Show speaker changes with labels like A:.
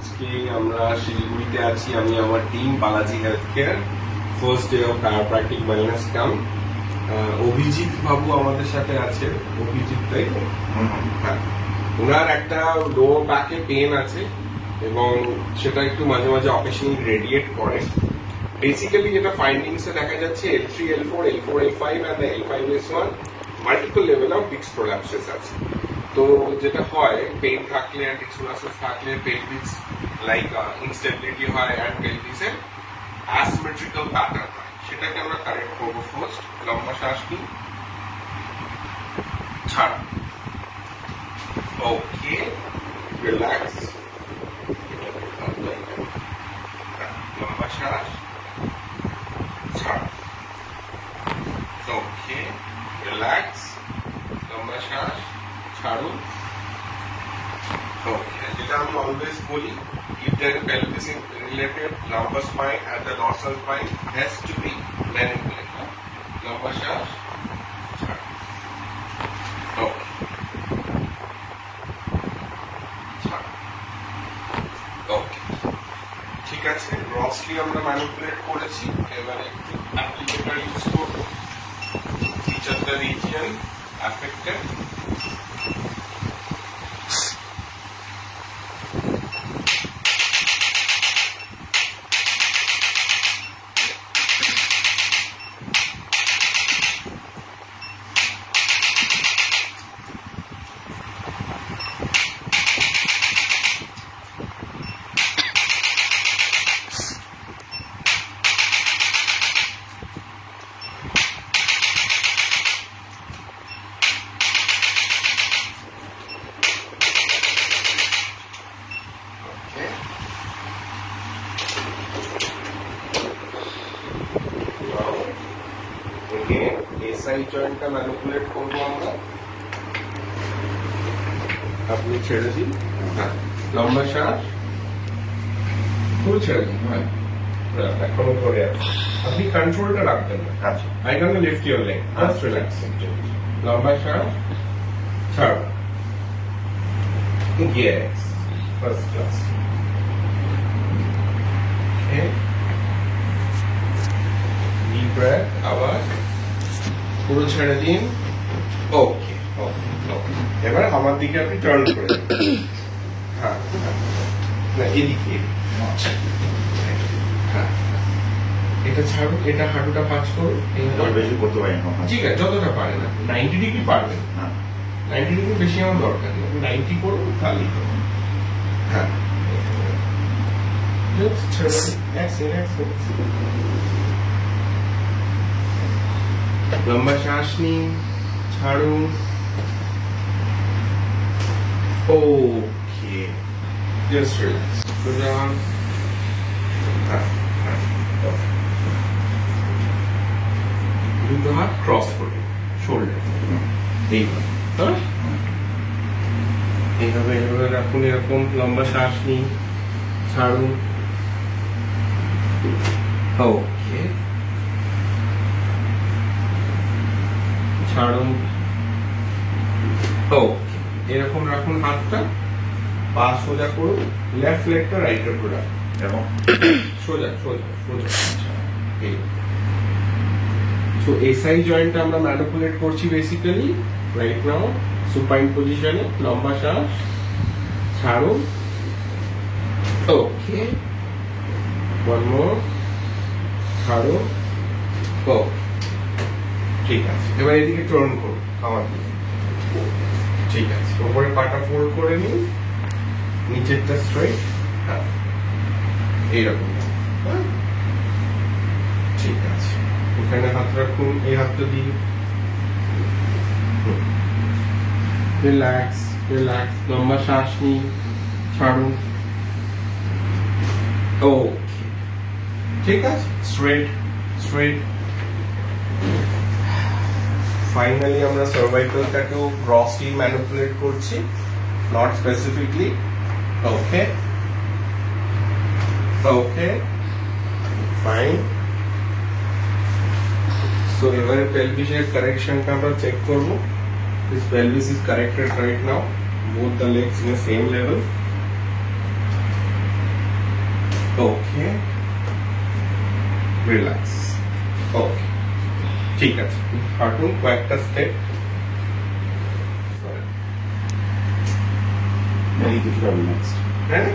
A: আজকে আমরা শিলিগুড়িতে আছি, আমি আমার team Balaji health care, first day of chiropractic wellness camp. Abhijit বাবু আমাদের সাথে আছে। অভিজিৎ, তাই তো? হ্যাঁ, ওনার একটা লো ব্যাকে পেন আছে এবং সেটা একটু মাঝে মাঝে অকেশনালি রেডিয়েট করে। বেসিক্যালি যেটা ফাইন্ডিংস এ দেখা যাচ্ছে L3, L4, L4, L5 and the L5S1 multiple level of disc prolapsis আছে। তো যেটা হয়, পেইন থাকলে আর ডিস্ক প্রোল্যাপসিস থাকলে পেলভিস লাইক ইনস্টেবিলিটি হয় এন্ড পেলভিসের অ্যাসিমেট্রিক্যাল প্যাটার্ন হয়। সেটাকে আমরা কারেক্ট করব। ফার্স্ট লম্বা শ্বাস নিন, ছাড়। ওকে, রিল্যাক্স। লম্বা শ্বাস, ছাড়। ওকে, রিল্যাক্স। লম্বা শ্বাস, ছাড়ুন। ওকে, যেটা আমি অলওয়েজ বলি, if there is pelvis related lumbar spine and the dorsal spine has to be manipulated. লম্বা শ্বাস, ছাড়। ওকে, ছাড়। ওকে, ঠিক আছে। গ্রসলি আমরা ম্যানিপুলেট করেছি, এবারে একটু অ্যাপ্লিকেটর ইউজ করব। Each of the region affected. SI জয়েন্টটা ম্যানিপুলেট করবো আমরা। আপনি ছেড়ে দিন। হ্যাঁ, লম্বা শ্বাস, পুরো ছেড়ে দিন। হ্যাঁ, এখনো ধরে আছে। আপনি কন্ট্রোলটা রাখবেন না। আচ্ছা, I can lift your leg, just relax. লম্বা শ্বাস, ছাড়। Yes, first class. Okay, deep breath. আবার পুরো ছেড়ে দিন। ওকে, ওকে, ওকে। এবার আমার দিকে আপনি টার্ন করে দিন। হ্যাঁ, না এদিকে। হ্যাঁ, এটা ছাড়ুন, এটা হাঁটুটা পাঁচ করুন।
B: বেশি করতে পারি না।
A: ঠিক আছে, যতটা পারে না। 90 ডিগ্রি পারবেন। 90 ডিগ্রি বেশি আমার দরকার নেই। 90 করুন, তাহলেই করুন। হ্যাঁ, লম্বা শ্বাস নিন, ছাড়ুন। ওকে, জাস্ট রিল্যাক্স। সোজা। হ্যাঁ, হ্যাঁ, দুটো হাত ক্রস করে শোল্ডার। এইভাবে, হ্যাঁ, এইভাবে এইভাবে রাখুন। এরকম লম্বা শ্বাস নিন, ছাড়ুন। ওকে, ছাড়ুন। ওকে, এরকম রাখুন হাতটা, পা সোজা করুন। লেফট লেগটা রাইটের উপর রাখুন এবং সোজা সোজা সোজা। এই সো এসআই জয়েন্টটা আমরা ম্যানিপুলেট করছি বেসিক্যালি রাইট নাও। সুপাইন পজিশনে, লম্বা শ্বাস, ছাড়ুন। ওকে, ওয়ান মোর, ছাড়ুন। ওকে, ঠিক আছে। এবার এদিকে টার্ন করুন আমার দিকে। ঠিক আছে, উপরে পাটা ফোল্ড করে নিন, নিচেরটা স্ট্রেট। হ্যাঁ, এইরকম। হ্যাঁ, ঠিক আছে। এখানে হাত রাখুন, এই হাতটা দিন। Relax, relax. লম্বা শ্বাস নিন, ছাড়ুন। ওকে, ঠিক আছে। Straight, straight. ফাইনালি আমরা সার্ভাইকালটাকেও গ্রসলি ম্যানিপুলেট করছি, not specifically. Okay, okay, fine. So এবারে পেলভিসের কারেকশনটা আমরা চেক করবো। This pelvis is corrected right now. Both the legs in the same level. Okay, relax. Okay, ঠিক আছে, হাঁটুন কয়েকটা স্টেপ।
B: কিছুটা রিল্যাক্সড।
A: হ্যাঁ